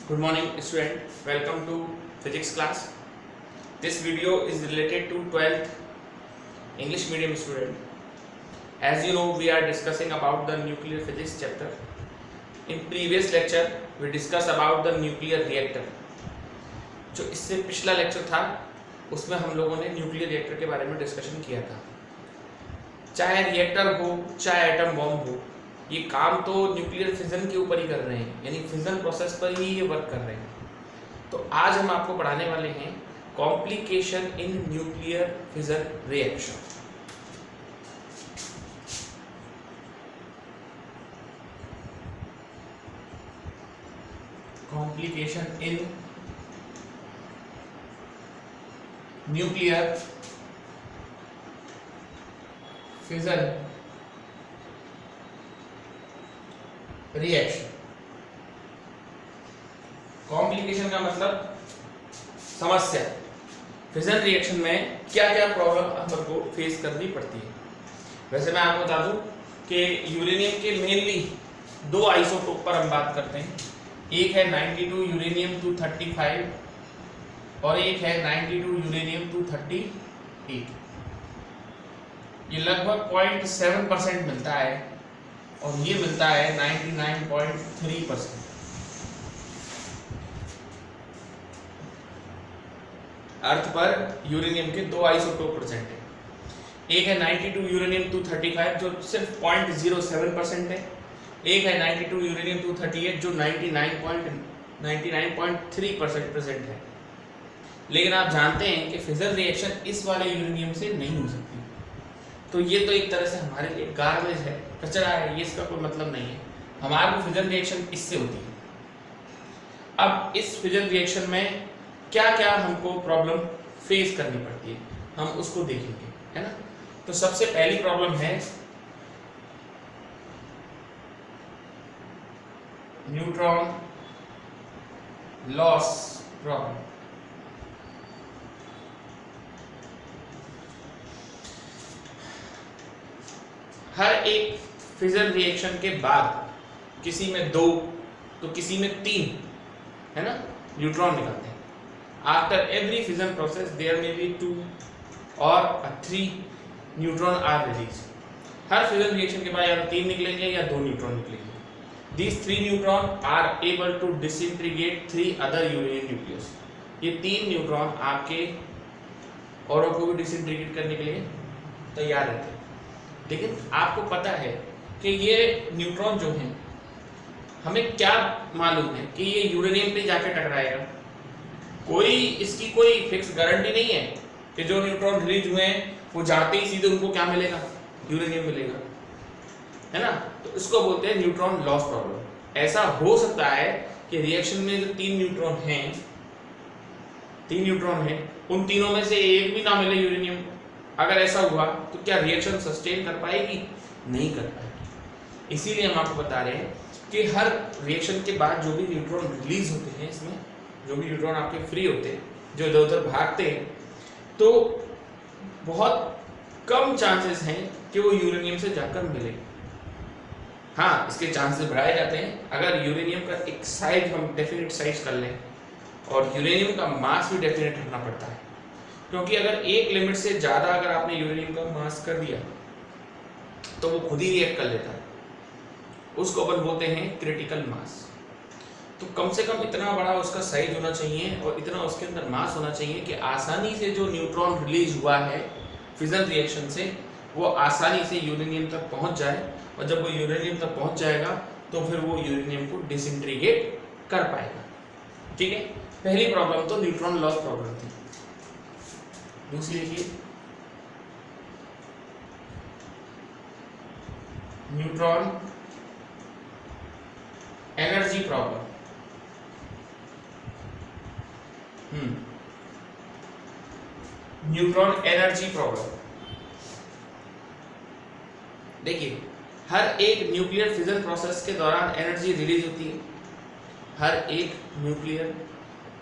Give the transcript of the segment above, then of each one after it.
Good morning student, welcome to physics class. This video is related to 12th English medium student. As you know, we are discussing about the nuclear physics chapter. In previous lecture we discussed about the nuclear reactor. जो इससे पिछला lecture था उसमें हम लोगों ने nuclear reactor के बारे में डिस्कशन किया था। चाहे रिएक्टर हो चाहे एटम बॉम्ब हो, ये काम तो न्यूक्लियर फिजन के ऊपर ही कर रहे हैं, यानी फिजन प्रोसेस पर ही ये वर्क कर रहे हैं। तो आज हम आपको पढ़ाने वाले हैं complication in nuclear fission reaction. Complication in nuclear fission reaction. Complication का मतलब समस्या। फिजन रिएक्शन में क्या क्या प्रॉब्लम हमको फेस करनी पड़ती है। वैसे मैं आपको बता दूं कि यूरेनियम के मेनली दो आइसोटोप पर हम बात करते हैं। एक है 92 यूरेनियम 235 और एक है 92 यूरेनियम 238। ये लगभग 0.7% मिलता है और ये मिलता है 99.3%। अर्थ पर यूरेनियम के दो आइसोटोप प्रेजेंट है। एक है 92 यूरेनियम 235 जो सिर्फ 0.07% है, एक है 92 यूरेनियम 238 जो 99.3% प्रेजेंट है। लेकिन आप जानते हैं कि फिजन रिएक्शन इस वाले यूरेनियम से नहीं हो सकती। तो ये तो एक तरह से हमारे लिए गार्बेज है, कचरा है, ये इसका कोई मतलब नहीं है। हमारे फिजन रिएक्शन इससे होती है। अब इस फिजन रिएक्शन में क्या क्या हमको प्रॉब्लम फेस करनी पड़ती है हम उसको देखेंगे, है ना। तो सबसे पहली प्रॉब्लम है न्यूट्रॉन लॉस प्रॉब्लम। हर एक फिजन रिएक्शन के बाद किसी में 2 तो किसी में 3, है ना, न्यूट्रॉन निकलते हैं। After every fission process there may be 2 और 3 न्यूट्रॉन आर रिलीज। हर फिजन रिएक्शन के बाद या तो 3 निकलेंगे या 2 न्यूट्रॉन निकलेंगे। These 3 neutron are able to disintegrate 3 other uranium nucleus. ये 3 न्यूट्रॉन आपके औरों को भी डिसइंटीग्रेट करने के लिए तैयार रहते हैं। लेकिन आपको पता है कि ये न्यूट्रॉन जो हैं, हमें क्या मालूम है कि ये यूरेनियम पे जाके टकराएगा। कोई इसकी कोई फिक्स गारंटी नहीं है कि जो न्यूट्रॉन रिलीज हुए हैं वो जाते ही सीधे उनको क्या मिलेगा, यूरेनियम मिलेगा, है ना। तो इसको बोलते हैं न्यूट्रॉन लॉस प्रॉब्लम। ऐसा हो सकता है कि रिएक्शन में जो 3 न्यूट्रॉन हैं उन तीनों में से एक भी ना मिले यूरेनियम। अगर ऐसा हुआ तो क्या रिएक्शन सस्टेन कर पाएगी? नहीं कर पाएगी। इसीलिए हम आपको बता रहे हैं कि हर रिएक्शन के बाद जो भी न्यूट्रॉन रिलीज होते हैं, इसमें जो भी न्यूट्रॉन आपके फ्री होते हैं, जो इधर उधर भागते हैं, तो बहुत कम चांसेस हैं कि वो यूरेनियम से जाकर मिले। हाँ, इसके चांसेस बढ़ाए जाते हैं अगर यूरेनियम का एक साइज हम डेफिनेट साइज कर लें, और यूरेनियम का मास भी डेफिनेट रखना पड़ता है। क्योंकि अगर एक लिमिट से ज़्यादा अगर आपने यूरेनियम का मास कर दिया तो वो खुद ही रिएक्ट कर लेता है। उसको अपन बोलते हैं क्रिटिकल मास। तो कम से कम इतना बड़ा उसका साइज होना चाहिए और इतना उसके अंदर मास होना चाहिए कि आसानी से जो न्यूट्रॉन रिलीज हुआ है फिजन रिएक्शन से, वो आसानी से यूरेनियम तक पहुंच जाए। और जब वो यूरेनियम तक पहुंच जाएगा तो फिर वो यूरेनियम को डिसइंटीग्रेट कर पाएगा। ठीक है, पहली प्रॉब्लम तो न्यूट्रॉन लॉस प्रॉब्लम थी। दूसरी देखिए, neutron energy problem. Neutron energy problem. देखिए, हर एक न्यूक्लियर फिजन प्रोसेस के दौरान एनर्जी रिलीज होती है। हर एक न्यूक्लियर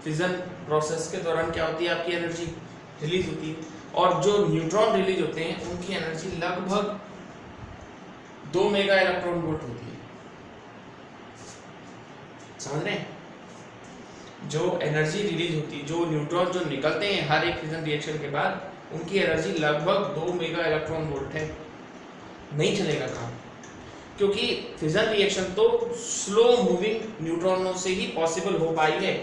फिजन प्रोसेस के दौरान क्या होती है, आपकी एनर्जी रिलीज होती है। और जो न्यूट्रॉन रिलीज होते हैं उनकी एनर्जी लगभग 2 मेगा इलेक्ट्रॉन वोल्ट होती है। समझ रहे हैं? जो एनर्जी रिलीज होती है, जो न्यूट्रॉन जो निकलते हैं हर एक फिजन रिएक्शन के बाद, उनकी एनर्जी लगभग 2 मेगा इलेक्ट्रॉन वोल्ट है। नहीं चलेगा काम, क्योंकि फिजन रिएक्शन तो स्लो मूविंग न्यूट्रॉनों से ही पॉसिबल हो पाई है।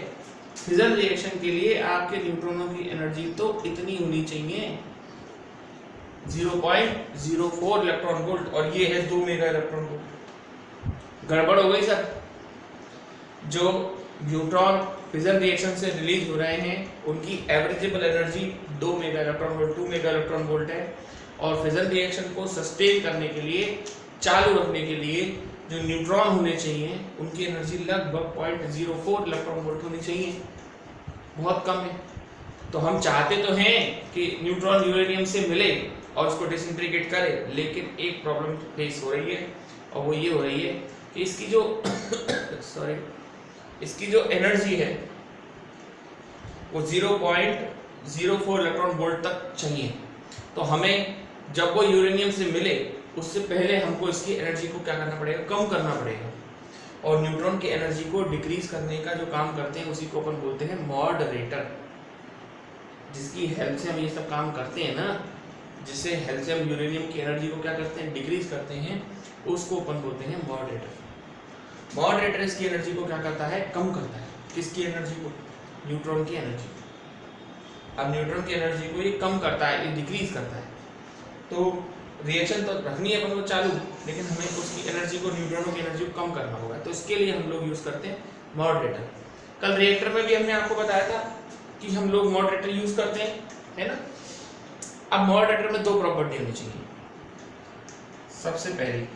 फिजन रिएक्शन के लिए आपके न्यूट्रॉनों की एनर्जी तो इतनी होनी चाहिए 0.04 इलेक्ट्रॉन वोल्ट, और ये है 2 मेगा इलेक्ट्रॉन वोल्ट। गड़बड़ हो गई सर। जो न्यूट्रॉन फिजन रिएक्शन से रिलीज हो रहे हैं उनकी एवरेजेबल energy 2 mega electron volt 2 mega electron volt है, और फिजन रिएक्शन को सस्टेन करने के लिए, चालू रखने के लिए जो न्यूट्रॉन होने चाहिए उनकी एनर्जी लगभग 0.04 इलेक्ट्रॉन वोल्ट होनी चाहिए, बहुत कम है। तो हम चाहते तो हैं कि न्यूट्रॉन यूरेनियम से मिले और उसको डिसइंटीग्रेट करे, लेकिन एक प्रॉब्लम फेस हो रही है, और वो ये हो रही है कि इसकी जो इसकी जो एनर्जी है वो 0.04 इलेक्ट्रॉन वोल्ट तक चाहिए। तो हमें जब वो यूरेनियम से मिले उससे पहले हमको इसकी एनर्जी को क्या करना पड़ेगा, कम करना पड़ेगा। और न्यूट्रॉन की एनर्जी को डिक्रीज करने का जो काम करते हैं उसी को अपन बोलते हैं मॉडरेटर। जिसकी हेल्प से हम ये सब काम करते हैं ना, जिससे हेल्प से हम यूरेनियम की एनर्जी को क्या करते हैं, डिक्रीज करते हैं, उसको अपन बोलते हैं मॉडरेटर। मॉडरेटर इसकी एनर्जी को क्या करता है, कम करता है। किसकी एनर्जी को, न्यूट्रॉन की एनर्जी। अब न्यूट्रॉन की एनर्जी को ये कम करता है, ये डिक्रीज करता है। तो रिएक्शन तो रखनी है अपन को चालू, लेकिन हमें उसकी एनर्जी को, न्यूट्रॉनों की एनर्जी को कम करना होगा। तो इसके लिए हम लोग यूज करते हैं मॉडरेटर। कल रिएक्टर में भी हमने आपको बताया था कि हम लोग मॉडरेटर यूज करते हैं, है ना। अब मॉडरेटर में 2 प्रॉपर्टी होनी चाहिए। सबसे पहली,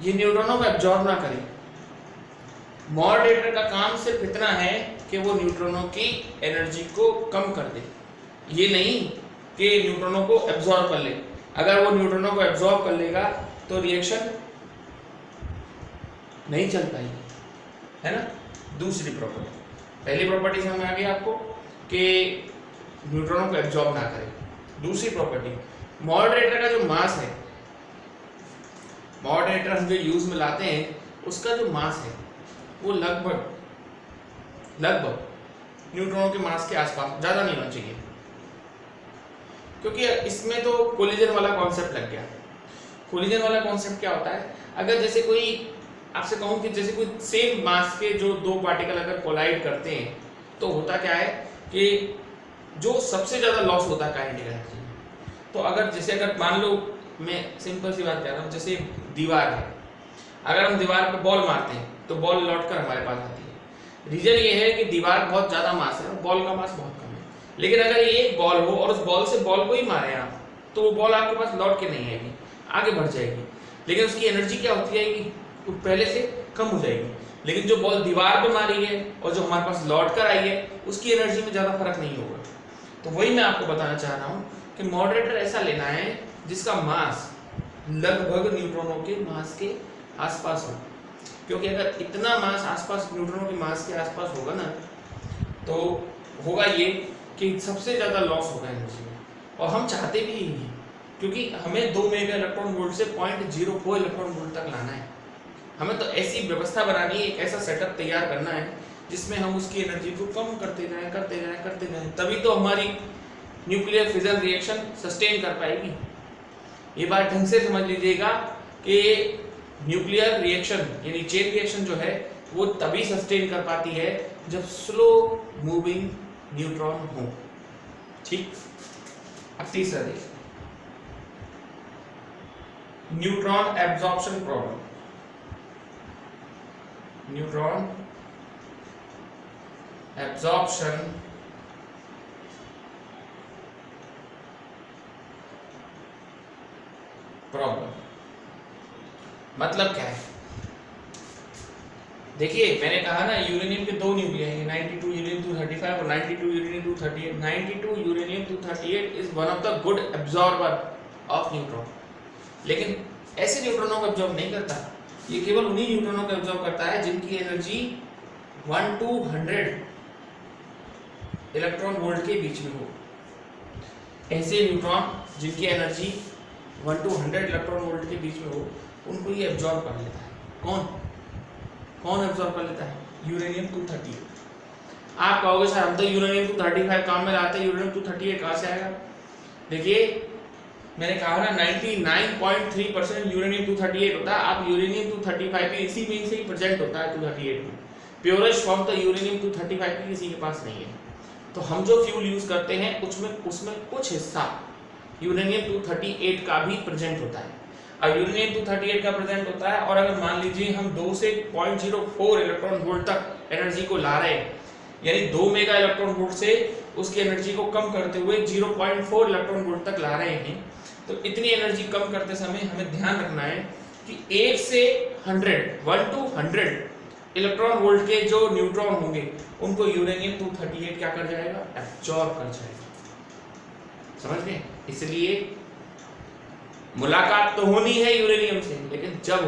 ये न्यूट्रॉनों को एब्जॉर्ब ना करे। मॉडरेटर का काम सिर्फ इतना है कि वो न्यूट्रॉनों की एनर्जी को कम कर दे, ये नहीं कि न्यूट्रॉनों को एब्जॉर्ब कर ले। अगर वो न्यूट्रॉनों को एब्जॉर्ब कर लेगा तो रिएक्शन नहीं चल पाएगी, है ना। दूसरी प्रॉपर्टी, पहली प्रॉपर्टी समझ में आ गई आपको कि न्यूट्रॉनों को एब्जॉर्ब ना करे। दूसरी प्रॉपर्टी, मॉडरेटर का जो मास है, मॉडरेटर हम जो यूज में लाते हैं उसका जो मास है वो लगभग न्यूट्रॉनों के मास के आसपास, ज़्यादा नहीं होना चाहिए, क्योंकि इसमें तो कोलिजन वाला कॉन्सेप्ट लग गया। कोलिजन वाला कॉन्सेप्ट क्या होता है, अगर जैसे कोई, आपसे कहूँ कि जैसे कोई सेम मास के जो 2 पार्टिकल अगर कोलाइड करते हैं तो होता क्या है कि जो सबसे ज़्यादा लॉस होता है काइनेटिक एनर्जी। तो अगर जैसे, अगर मान लो, मैं सिंपल सी बात कह रहा हूँ, जैसे दीवार है, अगर हम दीवार पर बॉल मारते हैं तो बॉल लौट कर हमारे पास आती है। रीजन ये है कि दीवार बहुत ज़्यादा मास है और बॉल का मास बहुत कम है। लेकिन अगर ये एक बॉल हो और उस बॉल से बॉल को ही मारे आप, तो वो बॉल आपके पास लौट के नहीं आएगी, आगे बढ़ जाएगी, लेकिन उसकी एनर्जी क्या होती जाएगी, वो पहले से कम हो जाएगी। लेकिन जो बॉल दीवार पे मारी है और जो हमारे पास लौट कर आई है, उसकी एनर्जी में ज़्यादा फर्क नहीं होगा। तो वही मैं आपको बताना चाह रहा हूँ कि मॉडरेटर ऐसा लेना है जिसका मास लगभग न्यूट्रॉनों के मास के आसपास हो, क्योंकि अगर इतना मास आसपास, न्यूट्रॉनों के मास के आसपास होगा ना, तो होगा ये कि सबसे ज़्यादा लॉस होगा एनर्जी में। और हम चाहते भी यही हैं, क्योंकि हमें 2 मेगा इलेक्ट्रॉन वोल्ट से 0.04 इलेक्ट्रॉन वोल्ट तक लाना है। हमें तो ऐसी व्यवस्था बनानी है, एक ऐसा सेटअप तैयार करना है जिसमें हम उसकी एनर्जी को कम करते जाएं, तभी तो हमारी न्यूक्लियर फिजन रिएक्शन सस्टेन कर पाएगी। ये बात ढंग से समझ लीजिएगा कि न्यूक्लियर रिएक्शन यानी चेन रिएक्शन जो है वो तभी सस्टेन कर पाती है जब स्लो मूविंग न्यूट्रॉन हो। ठीक, अब तीसरा देखिए, neutron absorption problem. Neutron absorption problem मतलब क्या है? देखिए, मैंने कहा ना, यूरेनियम के 2 न्यूक्लियाई हैं, 92 यूरेनियम 235 और 92 uranium 238। 92 uranium 238 is one of the good absorber of neutron. लेकिन ऐसे न्यूट्रॉनों को एब्जॉर्ब नहीं करता, ये केवल उन्हीं न्यूट्रॉनों को एब्जॉर्ब करता है जिनकी एनर्जी 1 to 100 इलेक्ट्रॉन वोल्ट के बीच में हो। ऐसे न्यूट्रॉन जिनकी एनर्जी 1 to 100 इलेक्ट्रॉन वोल्ट के बीच में हो, उनको ये एब्जॉर्ब कर लेता है। कौन एब्जॉर्ब कर लेता है? यूरेनियम 238। आप कहोगे सर हम तो यूरेनियम 235 काम में लाते हैं, यूरेनियम 238 कहाँ से आएगा? देखिए मैंने कहा ना 99.3% यूरेनियम 238 होता है। आप यूरेनियम 235 भी इसी में से ही प्रेजेंट होता है 238 में। प्योरेस्ट फॉर्म तो यूरेनियम 235 की किसी के पास नहीं है। तो हम जो फ्यूल यूज करते हैं उसमें कुछ हिस्सा यूरेनियम 238 का भी प्रेजेंट होता है। अब यूरेनियम 238 का प्रेजेंट होता है और अगर मान लीजिए हम 2 से 0.04 इलेक्ट्रॉन वोल्ट तक एनर्जी को ला रहे हैं, यानी 2 मेगा इलेक्ट्रॉन वोल्ट से उसकी एनर्जी को कम करते हुए 0.4 इलेक्ट्रॉन वोल्ट तक ला रहे हैं, तो इतनी एनर्जी कम करते समय हमें ध्यान रखना है कि 1 से 100 to 100 इलेक्ट्रॉन वोल्ट के जो न्यूट्रॉन होंगे उनको यूरेनियम 238 क्या कर जाएगा? एब्जॉर्ब कर जाएगा। समझ गए? इसलिए मुलाकात तो होनी है यूरेनियम से, लेकिन जब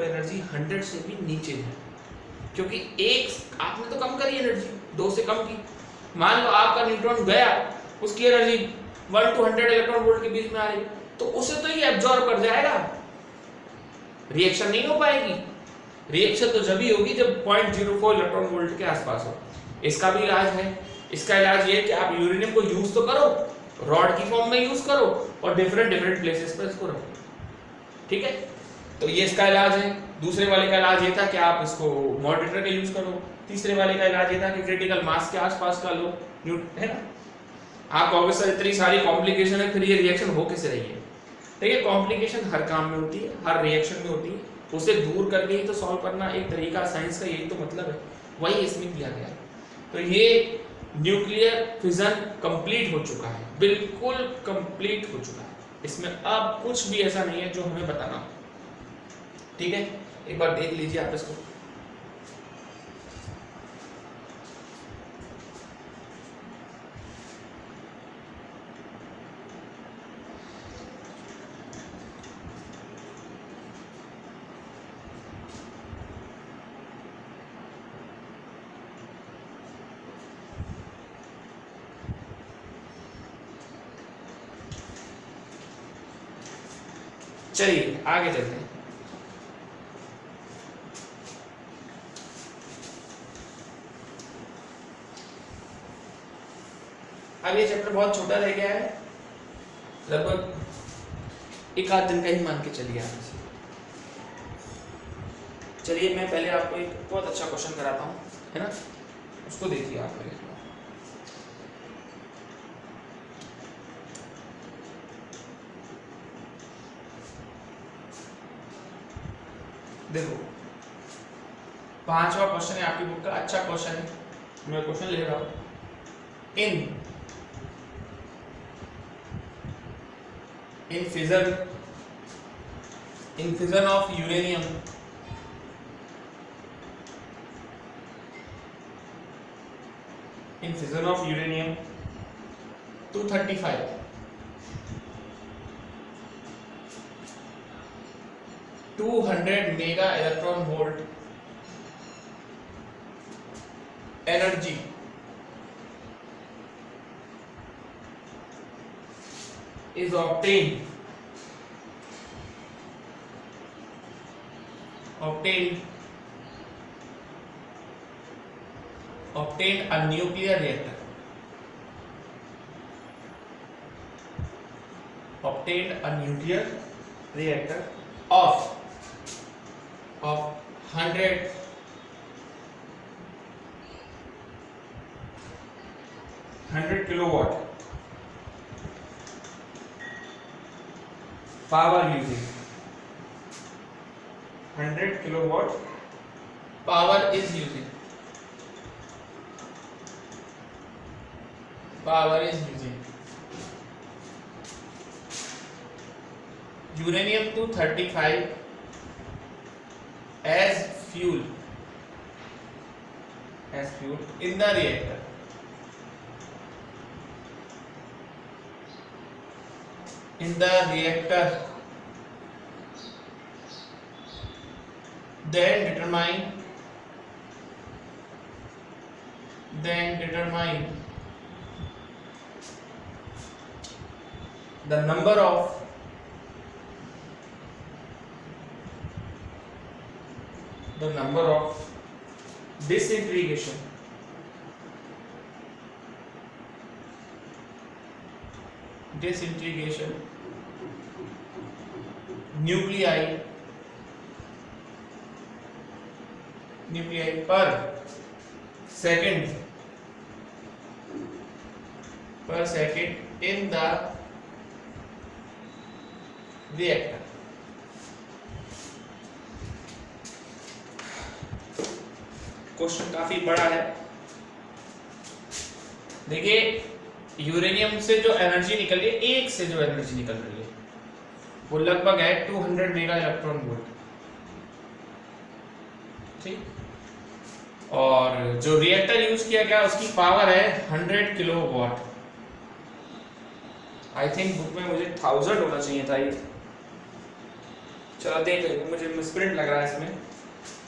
एनर्जी 100 से भी नीचे है, क्योंकि एक आपने तो कम करी एनर्जी, 2 से कम की। मान लो आपका न्यूट्रॉन गया, उसकी एनर्जी 1 to 100 इलेक्ट्रॉन वोल्ट के बीच में आ रही, तो उसे तो ये एब्जॉर्ब कर जाएगा, रिएक्शन नहीं हो पाएगी। रिएक्शन तो जब ही होगी जब 0.04 इलेक्ट्रॉन वोल्ट के आसपास हो। इसका भी इलाज है। इसका इलाज ये है कि आप यूरेनियम को यूज तो करो, रॉड की फॉर्म में यूज करो और डिफरेंट प्लेसेस पर इसको रखो। ठीक है, तो ये इसका इलाज है। दूसरे वाले का इलाज ये था कि आप इसको मॉडरेटर का यूज करो। तीसरे वाले का इलाज ये था कि क्रिटिकल मास के आसपास का लो, है ना। आप कहोगे सर इतनी सारी कॉम्प्लिकेशन है, फिर ये रिएक्शन हो कैसे रही है? देखिए कॉम्प्लिकेशन हर काम में होती है, हर रिएक्शन में होती है, उसे दूर करके ही तो सॉल्व करना एक तरीका साइंस का, यही तो मतलब है, वही इसमें किया गया है। तो ये न्यूक्लियर फिजन कंप्लीट हो चुका है, बिल्कुल कंप्लीट हो चुका है। इसमें अब कुछ भी ऐसा नहीं है जो हमें बताना। ठीक है, एक बार देख लीजिए आप इसको। चलिए आगे चलते हैं। अब ये चैप्टर बहुत छोटा रह गया है, लगभग एक आध दिन का ही मान के चलिए आप इसे। चलिए मैं पहले आपको एक बहुत अच्छा क्वेश्चन कराता हूँ, है ना, उसको देखिए आप पहले। देखो 5वां क्वेश्चन है आपकी बुक का, अच्छा क्वेश्चन है, मैं क्वेश्चन ले रहा हूं। In fission of uranium in fission of uranium 235 200 mega electron volt energy is obtained a nuclear reactor of 100 kilowatt power using 100 kilowatt power is using uranium 235 as fuel in the reactor. Then determine the number of disintegration, disintegration nuclei per second in the reactor. Question काफी बड़ा है। देखिए uranium से जो energy निकल रही है, एक से जो एनर्जी निकल रही है वो लगभग है 200 मेगा इलेक्ट्रॉन वोल्ट, ठीक। और जो रिएक्टर यूज किया गया उसकी पावर है 100 किलोवाट। आई थिंक बुक में मुझे 1000 होना चाहिए था ये। चलो देख लेंगे, मुझे मिसप्रिंट लग रहा है इसमें,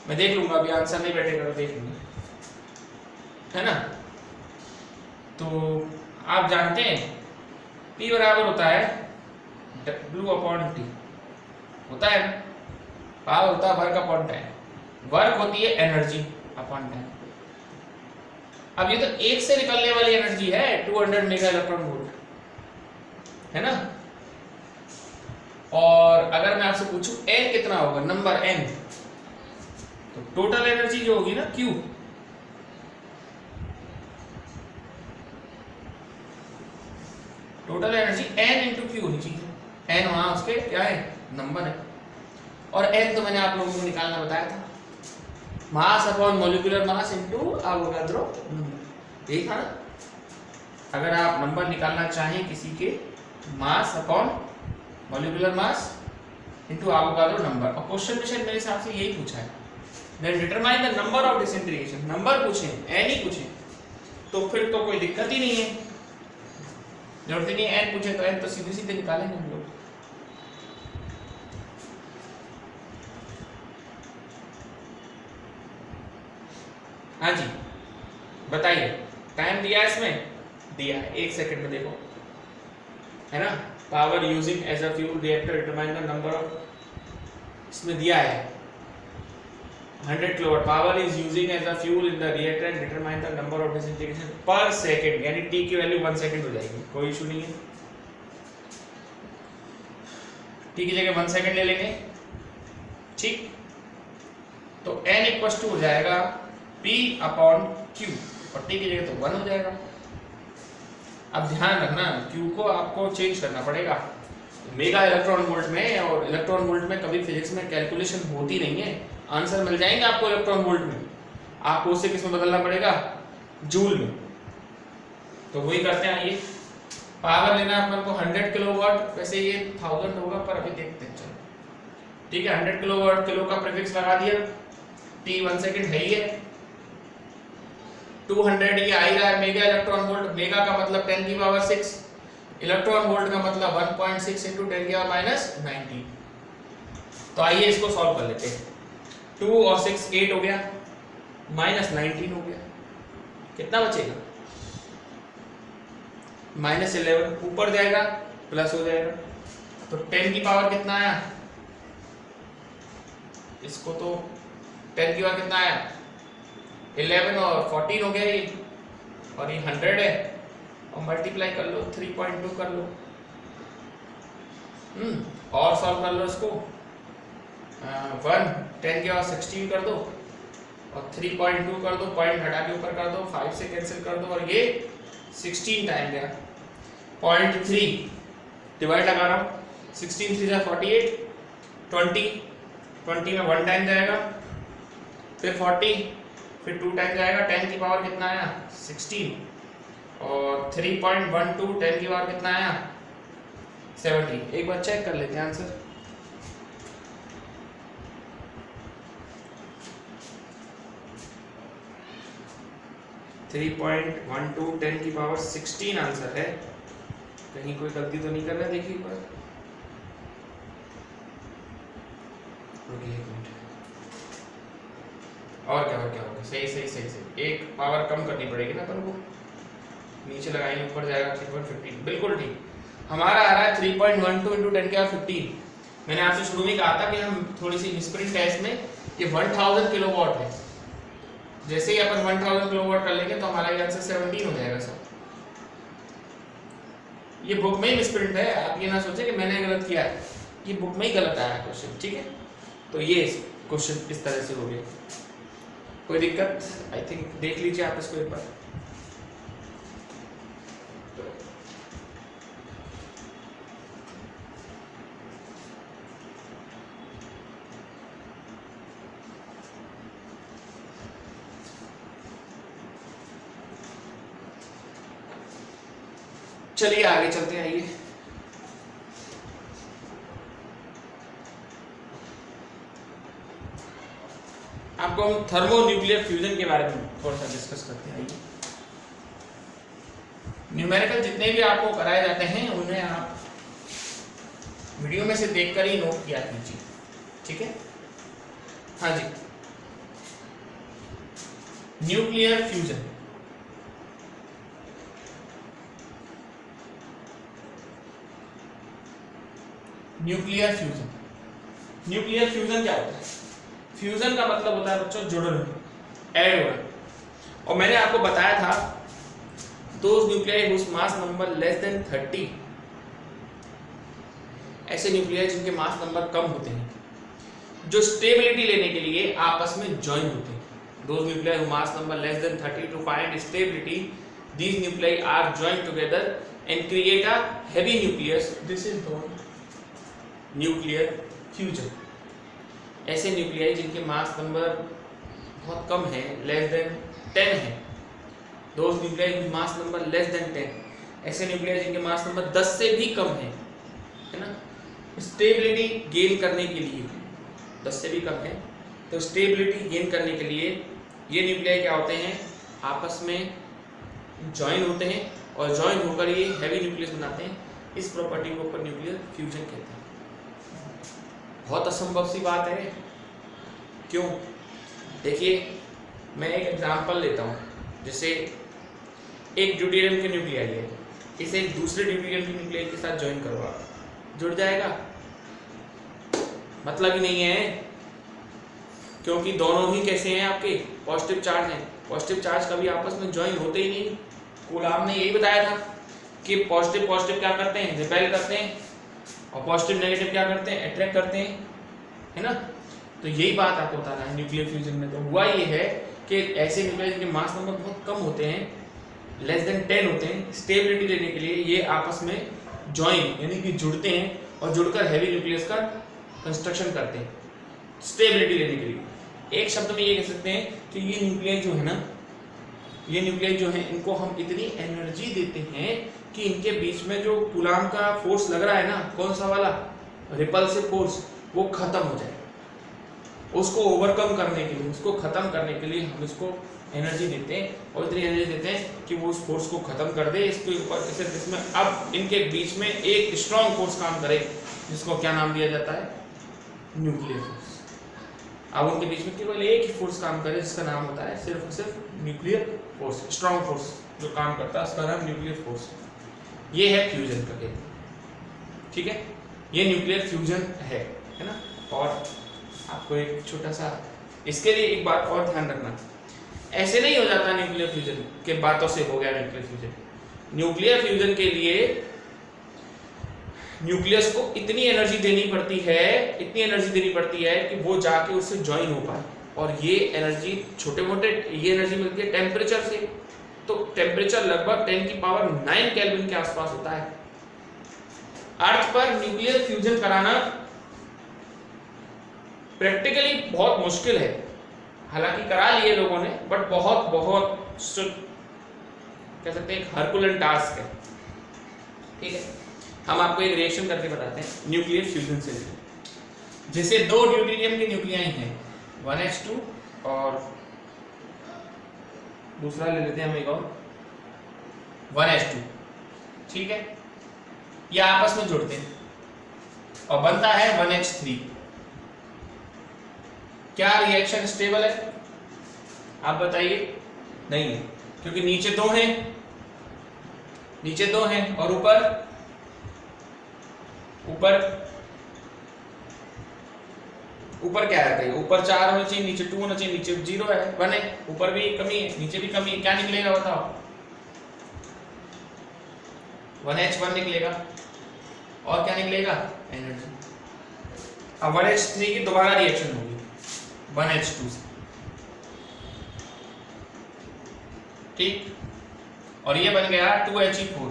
मैं देख लूंगा, अभी आंसर नहीं बैठेगा तो देख लूंगा, है ना। तो आप जानते हैं P बराबर होता है W/T, होता है ना। पावर होता है वर्क अपॉन टाइम, वर्क होती है एनर्जी अपॉन टाइम। अब ये तो एक से निकलने वाली एनर्जी है 200 मेगा इलेक्ट्रॉन वोल्ट, है ना। और अगर मैं आपसे पूछूं N कितना होगा, नंबर N, तो टोटल एनर्जी जो होगी ना Q, total energy N into Q होनी चाहिए। N वहां उसके क्या है, नंबर है, और N तो मैंने आप लोगों को निकालना बताया था, मास upon molecular mass into Avogadro number, यही था ना। अगर आप नंबर निकालना चाहें किसी के, mass upon molecular mass into Avogadro number, और क्वेश्चन में शायद मेरे हिसाब से यही पूछा है। Then determine the number of disintegration, number पूछे n ही पूछे तो फिर तो कोई दिक्कत ही नहीं है, जरूरत ही नहीं है n पूछे तो n तो सीधे सीधे निकालेंगे हम लोग। हाँ जी बताइए, टाइम दिया है इसमें, दिया है, 1 सेकंड में देखो, है ना। Power using as a fuel reactor determine the number of, इसमें दिया है 100 kilowatt power is using as a fuel in the reactor and determine the number of disintegration per second, यानी t की वैल्यू 1 सेकंड हो जाएगी, कोई issue नहीं है। t की जगह 1 सेकंड ले लेंगे, ठीक। तो n इक्वल टू हो जाएगा P अपॉन Q, और t की जगह तो 1 हो जाएगा। अब ध्यान रखना Q को आपको चेंज करना पड़ेगा मेगा इलेक्ट्रॉन वोल्ट में, और इलेक्ट्रॉन वोल्ट में कभी फिजिक्स में कैलकुलेशन होती नहीं है, आंसर मिल जाएंगे आपको इलेक्ट्रॉन वोल्ट में, आपको उसे किस में बदलना पड़ेगा, जूल में। तो वही करते हैं, आइए पावर लेना है अपन को 100 किलोवाट, वैसे ये 1000 होगा पर अभी देखते हैं, चलो ठीक है। 100 किलोवाट, किलो का प्रीफिक्स लगा दिया, t 1 सेकंड है ही है, 200 ये आ ही रहा है मेगा इलेक्ट्रॉन वोल्ट, मेगा का मतलब 10 की पावर 6, इलेक्ट्रॉन वोल्ट का मतलब 1.6 इंटू 10 की पावर -19। तो आइए इसको सॉल्व कर लेते हैं। 2 और 6 8 हो गया, -19 हो गया, कितना बचेगा, -11, ऊपर जाएगा प्लस हो जाएगा, तो 10 की पावर कितना आया, इसको तो 10 की पावर कितना आया 11 और 14 हो गया ये, और ये 100 है, और मल्टीप्लाई कर लो 3.2 कर लो, और सॉल्व कर लो इसको, 1 10 के बाद 16 कर दो, और 3.2 कर दो, पॉइंट हटा के ऊपर कर दो, 5 से कैंसिल कर दो, और ये 16 टाइम गया, 0.3 डिवाइड लगा रहा हूँ, 16 3 जा 48, 20 में 1 टाइम जाएगा, फिर 40, फिर 2 टाइम जाएगा, 10 की पावर कितना आया 16, और 3.12 10 की पावर कितना आया 70। एक बार चेक कर लेते हैं आंसर, 3.12 10 की पावर 16 आंसर है। कहीं कोई गलती तो नहीं कर रहा, देखिए एक बार, रुकिए एक मिनट, और क्या होगा, सही, एक पावर कम करनी पड़ेगी ना अपन को, नीचे लगाएंगे ऊपर जाएगा 3.15, बिल्कुल ठीक। हमारा आ रहा है 3.12 इंटू 10 की पावर 15। मैंने आपसे शुरू में कहा था कि हम थोड़ी सी मिसप्रिंट है इसमें, ये 1000 किलोवाट है, जैसे ही अपन 1000 किलोवाट कर लेंगे तो हमारा ये आंसर 17 हो जाएगा सब। ये बुक में ही मिसप्रिंट है, आप ये ना सोचे कि मैंने गलत किया है, ये बुक में ही गलत आया क्वेश्चन, ठीक है। तो ये क्वेश्चन इस तरह से हो गया, कोई दिक्कत? आई थिंक देख लीजिए आप इसको एक बार। चलिए आगे चलते हैं, आइए। आपको हम थर्मोन्यूक्लियर फ्यूजन के बारे में थोड़ा सा डिस्कस करते हैं, आइए। न्यूमेरिकल जितने भी आपको कराए जाते हैं उन्हें आप वीडियो में से देखकर ही नोट किया कीजिए, ठीक है। हाँ जी, nuclear fusion, nuclear fusion, nuclear fusion क्या होता है? फ्यूजन का मतलब होता है बच्चों जुड़ना, ऐड होना। और मैंने आपको बताया था those nuclei whose mass number less than 30, ऐसे न्यूक्लियाई जिनके मास नंबर कम होते हैं, जो स्टेबिलिटी लेने के लिए आपस में ज्वाइन होते हैं। Those nuclei whose mass number less than 30 to find stability, these nuclei are joined together and create a heavy nucleus. This is called nuclear fusion. ऐसे न्यूक्लियाई जिनके मास नंबर बहुत कम है, लेस देन 10 है, those nuclei with mass number less then 10, ऐसे nuclei जिनके mass number 10 से भी कम है ना, स्टेबिलिटी गेन करने के लिए, 10 से भी कम है तो स्टेबिलिटी गेन करने के लिए ये न्यूक्लियाई क्या होते हैं, आपस में ज्वाइन होते हैं और ज्वाइन होकर ये हैवी न्यूक्लियस बनाते हैं। इस प्रॉपर्टी को ऊपर न्यूक्लियर फ्यूजन कहते हैं। बहुत असंभव सी बात है, क्यों? देखिए मैं एक एग्जांपल लेता हूँ, जैसे एक ड्यूटेरियम के न्यूक्लियाई है, इसे एक दूसरे ड्यूटेरियम के न्यूक्लियाई के साथ ज्वाइन करो, आप जुड़ जाएगा? मतलब ही नहीं है, क्योंकि दोनों ही कैसे हैं, आपके पॉजिटिव चार्ज हैं। पॉजिटिव चार्ज कभी आपस में ज्वाइन होते ही नहीं। कूलाम ने यही बताया था कि पॉजिटिव पॉजिटिव क्या करते हैं, रिपेल करते हैं, और पॉजिटिव नेगेटिव क्या करते हैं, अट्रैक्ट करते हैं, है ना। तो यही बात आपको बताना है न्यूक्लियर फ्यूजन में। तो हुआ ये है कि ऐसे न्यूक्लियाई जिनके मास नंबर बहुत कम होते हैं, लेस देन 10 होते हैं, स्टेबिलिटी लेने के लिए ये आपस में ज्वाइन यानी कि जुड़ते हैं और जुड़कर हैवी न्यूक्लियस का कंस्ट्रक्शन करते हैं स्टेबिलिटी लेने के लिए। एक शब्द में ये कह सकते हैं कि ये न्यूक्लियाई जो है ना, ये न्यूक्लियाई जो है, इनको हम इतनी एनर्जी देते हैं कि इनके बीच में जो कूलाम का फोर्स लग रहा है ना, कौन सा वाला, रिपल्सिव फोर्स, वो खत्म हो जाए। उसको ओवरकम करने के लिए, उसको खत्म करने के लिए हम इसको एनर्जी देते हैं, और इतनी एनर्जी देते हैं कि वो उस फोर्स को खत्म कर दे। इसके ऊपर इसमें अब इनके बीच में एक स्ट्रॉन्ग फोर्स काम करे, जिसको क्या नाम दिया जाता है, न्यूक्लियर फोर्स। अब उनके बीच में केवल एक ही फोर्स काम करे, जिसका नाम होता है सिर्फ और सिर्फ न्यूक्लियर फोर्स, स्ट्रॉन्ग फोर्स जो काम करता है, उसका नाम न्यूक्लियर फोर्स। ये है फ्यूजन का केस, ठीक है। ये न्यूक्लियर फ्यूजन है ना। और आपको एक छोटा सा इसके लिए एक बात और ध्यान रखना, ऐसे नहीं हो जाता न्यूक्लियर फ्यूजन के बातों से हो गया न्यूक्लियर फ्यूजन। न्यूक्लियर फ्यूजन के लिए न्यूक्लियस को इतनी एनर्जी देनी पड़ती है, इतनी एनर्जी देनी पड़ती है कि वो जाके उससे ज्वाइन हो पाए। और ये एनर्जी छोटे मोटे, ये एनर्जी मिलती है टेम्परेचर से। तो टेम्परेचर लगभग 10⁹ केल्विन के आसपास होता है। अर्थ पर न्यूक्लियर फ्यूजन कराना प्रैक्टिकली बहुत मुश्किल है, हालांकि करा लिए लोगों ने, बट बहुत बहुत कह सकते हैं हरकुलन टास्क है, ठीक है। हम आपको एक रिएक्शन करके बताते हैं न्यूक्लियर फ्यूजन से। जैसे दो ड्यूटेरियम के न्यूक्लियाई हैं, 1s2 और दूसरा ले लेते हैं हम एक और 1s2, ठीक है। ये आपस में जुड़ते हैं और बनता है 1h3। क्या रिएक्शन स्टेबल है? आप बताइए। नहीं है, क्योंकि नीचे दो हैं, नीचे दो हैं और ऊपर ऊपर क्या रहता है, ऊपर 4 होना चाहिए, नीचे 2 होना चाहिए, नीचे 0 है 1 है, ऊपर भी कमी है नीचे भी कमी है, क्या निकलेगा बताओ? 1H1 निकलेगा और क्या निकलेगा? एनर्जी। अब 1H3 की दोबारा रिएक्शन होगी 1H2 से, ठीक, और ये बन गया 2He4।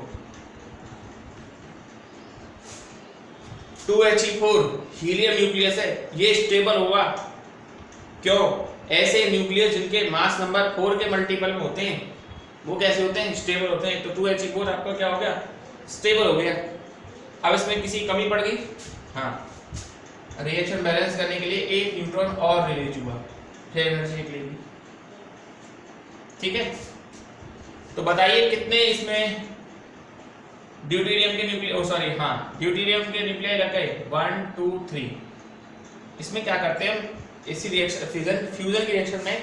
2He4 हीलियम न्यूक्लियस है, ये स्टेबल होगा। क्यों? ऐसे न्यूक्लियस जिनके मास नंबर 4 के मल्टीपल में होते हैं वो कैसे होते हैं? स्टेबल होते हैं। तो 2He4 आपका क्या हो गया? स्टेबल हो गया। अब इसमें किसी कमी पड़ गई, हाँ, रिएक्शन बैलेंस करने के लिए एक न्यूट्रॉन और रिलीज हुआ, फिर एनर्जी निकलेगी, ठीक है। तो बताइए कितने इसमें ड्यूटेरियम के न्यूक्लियर, ड्यूटेरियम के न्यूक्लियर लग गए 1 2 3। इसमें क्या करते हैं हम, इसी रिएक्शन फ्यूजन की रिएक्शन में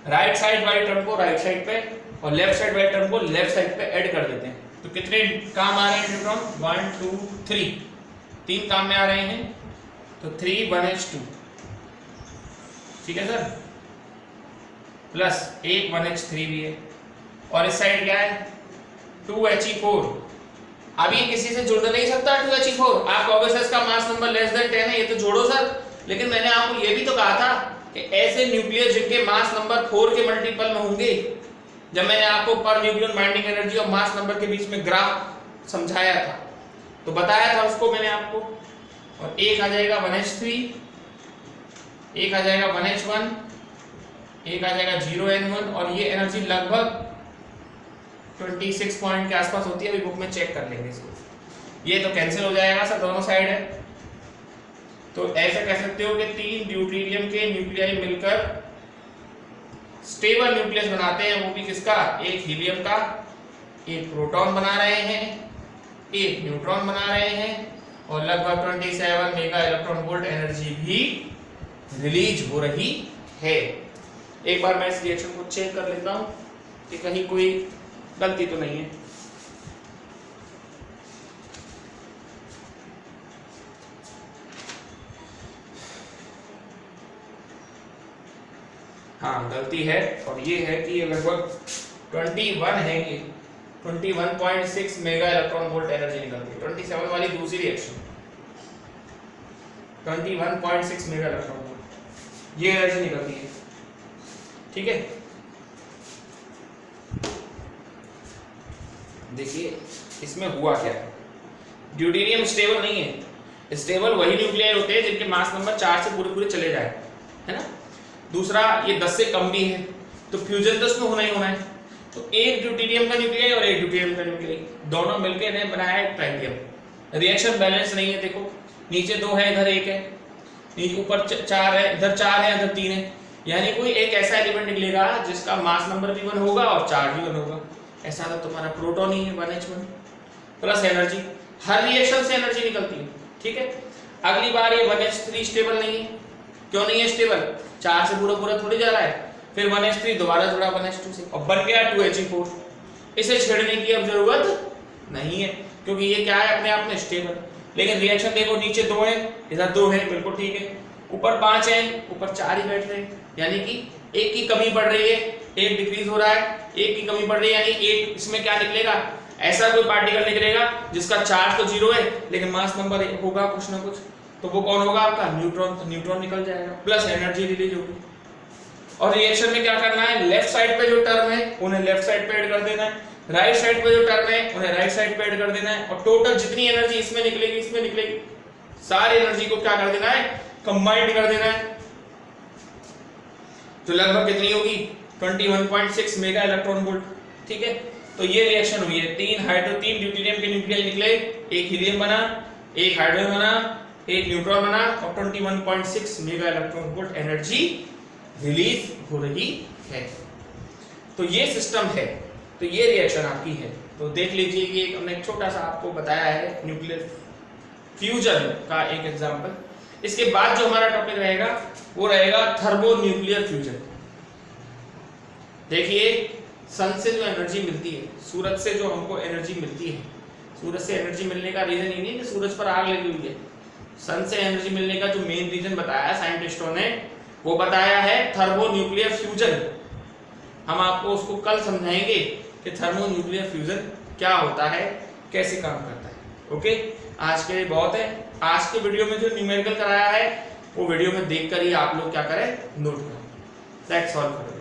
राइट साइड वाले टर्म को राइट साइड पे और लेफ्ट साइड वाले टर्म को लेफ्ट साइड पे ऐड कर देते हैं। तो कितने काम आ रहे हैं न्यूट्रॉन? 1 2 3, 3 काम में आ रहे हैं, तो 3 1H2, ठीक है सर, प्लस एक 1H3 भी है, और इस साइड क्या है? 2He4। अब ये किसी से जुड़ नहीं सकता 2He4। आप कहोगे सर इसका मास नंबर लेस देन 10 है, ये तो जोड़ो सर, लेकिन मैंने आपको ये भी तो कहा था कि ऐसे न्यूक्लियस जिनके मास नंबर 4 के मल्टीपल में होंगे, जब मैंने आपको पर न्यूक्लियन बाइंडिंग एनर्जी और मास नंबर के बीच में ग्राफ समझाया था तो बताया था उसको मैंने आपको। और एक आ जाएगा 1H3, एक आ जाएगा 1H1, एक आ जाएगा 0N1, और ये एनर्जी लगभग 26 पॉइंट के आसपास होती है, अभी बुक में चेक कर लेंगे इसको। ये तो कैंसिल हो जाएगा सर, दोनों साइड है। तो ऐसा कह सकते हो कि 3 ड्यूटेरियम के न्यूक्लियाई मिलकर स्टेबल न्यूक्लियस बनाते हैं, वो भी किसका? एक हीलियम का, एक प्रोटॉन बना रहे हैं, एक न्यूट्रॉन बना रहे हैं, और लगभग 27 मेगा इलेक्ट्रॉन वोल्ट एनर्जी भी रिलीज हो रही है। एक बार मैं इस रिएक्शन को चेक कर लेता हूं कि कहीं कोई गलती तो नहीं है। हाँ, गलती है, और ये है कि ये लगभग 21 है, ये 21.6 मेगा इलेक्ट्रॉन वोल्ट एनर्जी निकलती है। 27 वाली दूसरी रिएक्शन 21.6 मेगा इलेक्ट्रॉन वोल्ट ये एनर्जी निकलती है, ठीक है। देखिए इसमें हुआ क्या है, ड्यूटेरियम स्टेबल नहीं है। स्टेबल वही न्यूक्लियाई होते हैं जिनके मास नंबर 4 से पूरे पूरे चले जाए, है ना। दूसरा, ये 10 से कम भी है, तो फ्यूजन तो उसमें होना ही होना है। तो एक ड्यूटेरियम का न्यूक्लियाई और एक ड्यूटेरियम का न्यूक्लियाई दोनों मिलकर इन्हें बनाया है ट्राइटियम। रिएक्शन बैलेंस नहीं है, देखो नीचे 2 है, इधर 1 है, नीचे ऊपर 4 है, इधर 4 है, इधर 3 है, यानी कोई एक ऐसा एलिमेंट निकलेगा जिसका मास नंबर भी 1 होगा और चार्ज भी 1 होगा। ऐसा तो तुम्हारा प्रोटॉन ही है 1H1 प्लस एनर्जी। हर रिएक्शन से एनर्जी निकलती है, ठीक है। अगली बार ये 1H3 स्टेबल नहीं है। क्यों नहीं है स्टेबल? 4 से पूरा पूरा थोड़ी जा रहा है, फिर 1H3 दोबारा जुड़ा 1H2 से और बन गया 2He4। इसे छेड़ने की अब जरूरत नहीं है क्योंकि ये क्या है, अपने आप में स्टेबल। लेकिन रिएक्शन देखो, नीचे 2 है, इधर 2 है, बिल्कुल ठीक है, ऊपर 5 है, ऊपर 4 ही बैठ रहे हैं, यानी कि एक की कमी पड़ रही है, एक डिक्रीज हो रहा है, एक की कमी पड़ रही है, यानी एक इसमें क्या निकलेगा, ऐसा कोई पार्टिकल निकलेगा जिसका चार्ज तो 0 है लेकिन मास नंबर होगा कुछ ना कुछ, तो वो कौन होगा आपका? न्यूट्रॉन। तो न्यूट्रॉन निकल जाएगा, प्लस एनर्जी रिलीज होगी। और रिएक्शन में क्या करना है, लेफ्ट साइड पे जो टर्म है उन्हें लेफ्ट साइड पे ऐड कर देना है, राइट साइड पे जो टर्म है उन्हें राइट साइड पे ऐड कर देना है, और टोटल जितनी एनर्जी इसमें निकलेगी सारी एनर्जी को क्या कर देना है, कंबाइंड कर देना है। तो लगभग कितनी होगी, 21.6 मेगा इलेक्ट्रॉन वोल्ट, ठीक है। तो ये रिएक्शन हुई है, 3 ड्यूटेरियम के न्यूक्लियाई निकले, एक हीलियम बना, एक हाइड्रोजन बना, एक न्यूट्रॉन बना, और 21.6 mega electron volt energy release हो रही है। तो ये सिस्टम है, तो ये रिएक्शन आपकी है। तो देख लीजिए, ये हमने एक छोटा सा आपको बताया है न्यूक्लियर फ्यूजन का एक एग्जांपल। इसके बाद जो हमारा टॉपिक रहेगा वो रहेगा थर्मोन्यूक्लियर फ्यूजन। देखिए, सन से जो एनर्जी मिलती है, सूरज से जो हमको एनर्जी मिलती है, सूरज से एनर्जी मिलने का रीजन ये नहीं कि सूरज पर आग लगी हुई है, सन से एनर्जी मिलने का जो मेन रीजन बताया साइंटिस्टों ने, वो बताया है थर्मोन्यूक्लियर फ्यूजन। हम आपको उसको कल समझाएंगे कि थर्मोन्यूक्लियर फ्यूजन क्या होता है, कैसे काम करता है। ओके, आज के लिए बहुत है। आज के वीडियो में जो न्यूमेरिकल कराया है वो वीडियो में देखकर ही आप लोग क्या करें, नोट करें। That's all for today.